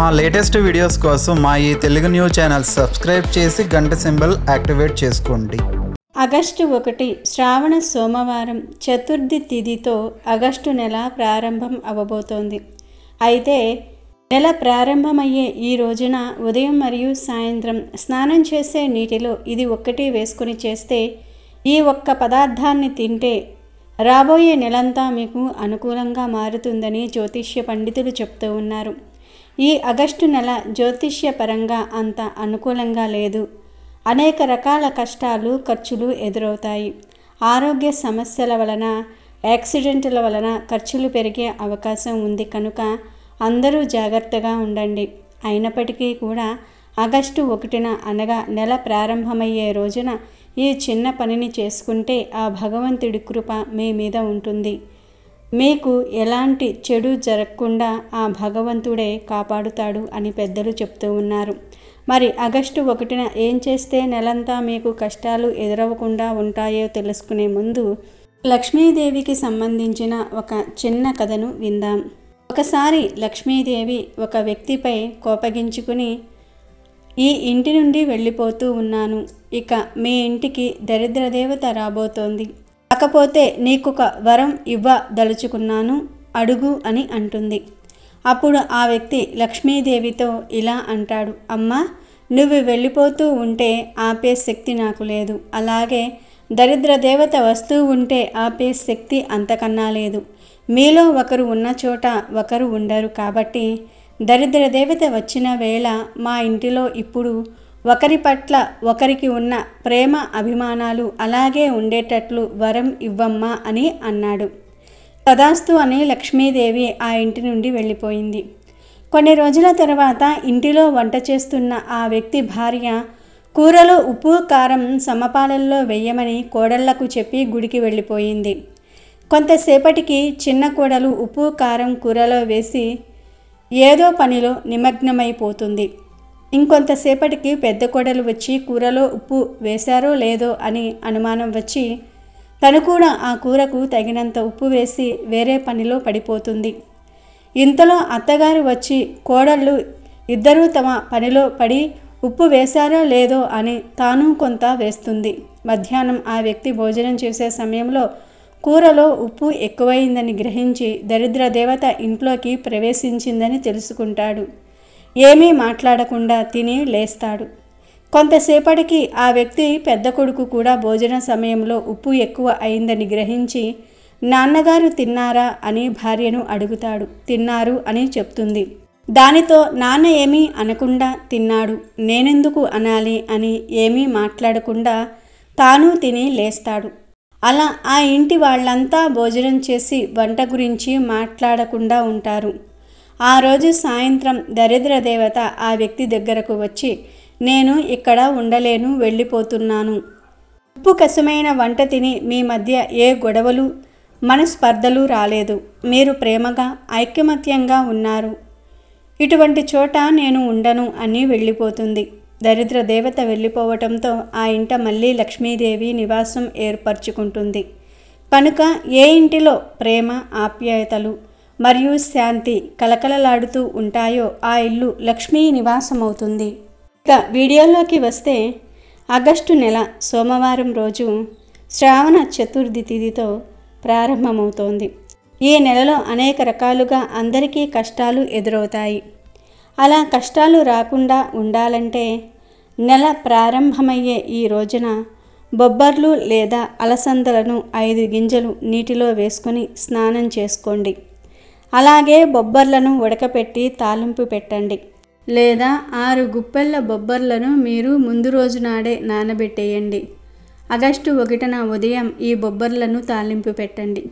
మా latest videos కోసం మా ఈ తెలుగు న్యూస్ ఛానల్ సబ్స్క్రైబ్ చేసి గంట సింబల్ యాక్టివేట్ చేసుకోండి. ఆగస్టు 1 శ్రావణ సోమవారం చతుర్థి తిథితో ఆగస్టు నెల ప్రారంభం అవ్వబోతోంది. అయితే నెల ప్రారంభమయ్యే ఈ రోజున ఉదయం మరియు సాయంత్రం స్నానం చేసే నీటిలో ఇది ఒక్కటి వేసుకుని చేస్తే, ఈ ఒక్క పదార్థాన్ని తింటే రాబోయే నెలంతా మీకు అనుకూలంగా మారుతుందని జ్యోతిష్య పండితులు చెప్తూ ఉన్నారు. ఈ ఆగస్టు నెల జ్యోతిష్య పరంగా అంత అనుకూలంగా లేదు. అనేక రకాల కష్టాలు, ఖర్చులు ఎదురవుతాయి. ఆరోగ్య సమస్యల వలన, యాక్సిడెంట్ల వలన ఖర్చులు పెరిగే అవకాశం ఉంది. కనుక అందరూ జాగ్రత్తగా ఉండండి. అయినప్పటికీ కూడా ఆగస్టు 1 అనగా నెల ప్రారంభమయ్యే రోజున ఈ చిన్న పనిని చేసుకుంటే ఆ భగవంతుడి కృప మీ మీద ఉంటుంది. మీకు ఎలాంటి చెడు జరగకుండా ఆ భగవంతుడే కాపాడుతాడు అని పెద్దలు చెప్తూ ఉన్నారు. మరి ఆగస్టు 1 ఏం చేస్తే నెలంతా మీకు కష్టాలు ఎదురవ్వకుండా ఉంటాయో తెలుసుకునే ముందు లక్ష్మీదేవికి సంబంధించిన ఒక చిన్న కథను విందాం. ఒకసారి లక్ష్మీదేవి ఒక వ్యక్తిపై కోపగించుకుని, ఈ ఇంటి నుండి వెళ్ళిపోతూ ఉన్నాను. ఇక మీ ఇంటికి దరిద్ర దేవత రాబోతోంది. కాకపోతే నీకొక వరం ఇవ్వదలుచుకున్నాను, అడుగు అని అంటుంది. అప్పుడు ఆ వ్యక్తి లక్ష్మీదేవితో ఇలా అంటాడు, అమ్మా, నువ్వు వెళ్ళిపోతూ ఉంటే ఆపే శక్తి నాకు లేదు. అలాగే దరిద్ర దేవత వస్తూ ఉంటే ఆపే శక్తి అంతకన్నా లేదు. మీలో ఒకరు ఉన్న చోట ఒకరు ఉండరు. కాబట్టి దరిద్ర దేవత వచ్చిన వేళ మా ఇంటిలో ఇప్పుడు ఒకరి పట్ల ఒకరికి ఉన్న ప్రేమ అభిమానాలు అలాగే ఉండేటట్లు వరం ఇవ్వమ్మా అని అన్నాడు. తదాస్తు అని లక్ష్మీదేవి ఆ ఇంటి నుండి వెళ్ళిపోయింది. కొన్ని రోజుల తర్వాత ఇంటిలో వంట చేస్తున్న ఆ వ్యక్తి భార్య కూరలో ఉప్పు, కారం సమపాలల్లో వేయమని కోడళ్లకు చెప్పి గుడికి వెళ్ళిపోయింది. కొంతసేపటికి చిన్న కోడలు ఉప్పు, కారం కూరలో వేసి ఏదో పనిలో నిమగ్నమైపోతుంది. ఇంకొంతసేపటికి పెద్ద కోడలు వచ్చి కూరలో ఉప్పు వేశారో లేదో అని అనుమానం వచ్చి తను కూడా ఆ కూరకు తగినంత ఉప్పు వేసి వేరే పనిలో పడిపోతుంది. ఇంతలో అత్తగారు వచ్చి కోడళ్ళు ఇద్దరూ తమ పనిలో పడి ఉప్పు వేశారో లేదో అని తాను కొంత వేస్తుంది. మధ్యాహ్నం ఆ వ్యక్తి భోజనం చేసే సమయంలో కూరలో ఉప్పు ఎక్కువైందని గ్రహించి దరిద్ర దేవత ఇంట్లోకి ప్రవేశించిందని తెలుసుకుంటాడు. ఏమీ మాట్లాడకుండా తిని లేస్తాడు. కొంతసేపటికి ఆ వ్యక్తి పెద్ద కొడుకు కూడా భోజన సమయంలో ఉప్పు ఎక్కువ అయిందని గ్రహించి నాన్నగారు తిన్నారా అని భార్యను అడుగుతాడు. తిన్నారు అని చెప్తుంది. దానితో నాన్న ఏమీ అనకుండా తిన్నాడు, నేనెందుకు అనాలి అని ఏమీ మాట్లాడకుండా తాను తిని లేస్తాడు. అలా ఆ ఇంటి వాళ్ళంతా భోజనం చేసి వంట గురించి మాట్లాడకుండా ఉంటారు. ఆ రోజు సాయంత్రం దరిద్ర దేవత ఆ వ్యక్తి దగ్గరకు వచ్చి, నేను ఇక్కడ ఉండలేను, వెళ్ళిపోతున్నాను. ఉప్పు కసమైన వంట తిని మీ మధ్య ఏ గొడవలు, మనస్పర్ధలు రాలేదు. మీరు ప్రేమగా ఐకమత్యంగా ఉన్నారు. ఇటువంటి చోట నేను ఉండను అని వెళ్ళిపోతుంది. దరిద్ర దేవత వెళ్ళిపోవటంతో ఆ ఇంట మళ్ళీ లక్ష్మీదేవి నివాసం ఏర్పరచుకుంటుంది. కనుక ఏ ఇంటిలో ప్రేమ, ఆప్యాయతలు మరియు శాంతి కలకలలాడుతూ ఉంటాయో ఆ ఇల్లు లక్ష్మీ నివాసం అవుతుంది. ఇక వీడియోలోకి వస్తే ఆగస్టు నెల సోమవారం రోజు శ్రావణ చతుర్థి తిథితో ప్రారంభమవుతోంది. ఈ నెలలో అనేక రకాలుగా అందరికీ కష్టాలు ఎదురవుతాయి. అలా కష్టాలు రాకుండా ఉండాలంటే నెల ప్రారంభమయ్యే ఈ రోజున బొబ్బర్లు లేదా అలసందలను 5 గింజలు నీటిలో వేసుకొని స్నానం చేసుకోండి. అలాగే బొబ్బర్లను ఉడకపెట్టి తాలింపు పెట్టండి. లేదా 6 గుప్పెళ్ళ బొబ్బర్లను మీరు ముందు రోజు నాడే నానబెట్టేయండి. ఆగస్టు 1 ఉదయం ఈ బొబ్బర్లను తాలింపు పెట్టండి.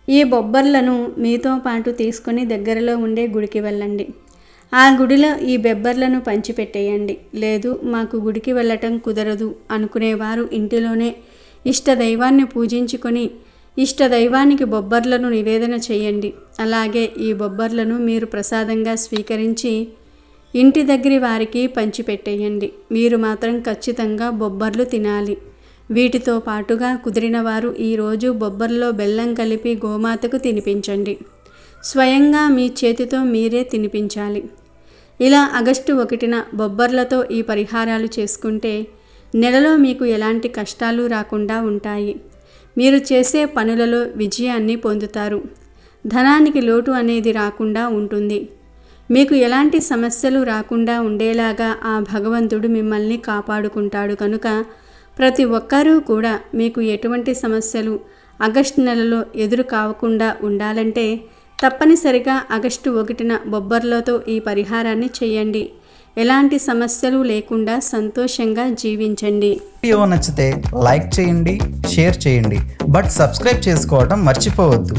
ఈ బొబ్బర్లను మీతో పాటు తీసుకొని దగ్గరలో ఉండే గుడికి వెళ్ళండి. ఆ గుడిలో ఈ బొబ్బర్లను పంచిపెట్టేయండి. లేదు, మాకు గుడికి వెళ్ళటం కుదరదు అనుకునేవారు ఇంటిలోనే ఇష్టదైవాన్ని పూజించుకొని ఇష్టదైవానికి బొబ్బర్లను నివేదన చేయండి. అలాగే ఈ బొబ్బర్లను మీరు ప్రసాదంగా స్వీకరించి ఇంటి దగ్గరి వారికి పంచిపెట్టేయండి. మీరు మాత్రం ఖచ్చితంగా బొబ్బర్లు తినాలి. వీటితో పాటుగా కుదిరిన వారు ఈరోజు బొబ్బర్లో బెల్లం కలిపి గోమాతకు తినిపించండి. స్వయంగా మీ చేతితో మీరే తినిపించాలి. ఇలా ఆగస్టు 1న బొబ్బర్లతో ఈ పరిహారాలు చేసుకుంటే నెలలో మీకు ఎలాంటి కష్టాలు రాకుండా ఉంటాయి. మీరు చేసే పనులలో విజయాన్ని పొందుతారు. ధనానికి లోటు అనేది రాకుండా ఉంటుంది. మీకు ఎలాంటి సమస్యలు రాకుండా ఉండేలాగా ఆ భగవంతుడు మిమ్మల్ని కాపాడుకుంటాడు కనుక ప్రతి ఒక్కరూ కూడా మీకు ఎటువంటి సమస్యలు ఆగస్టు నెలలో ఎదురు కావకుండా ఉండాలంటే తప్పనిసరిగా ఆగస్టు 1న బొబ్బర్లతో ఈ పరిహారాన్ని చేయండి. ఎలాంటి సమస్యలు లేకుండా సంతోషంగా జీవించండి. వీడియో నచ్చితే లైక్ చేయండి, షేర్ చేయండి, బట్ సబ్స్క్రైబ్ చేసుకోవడం మర్చిపోవద్దు.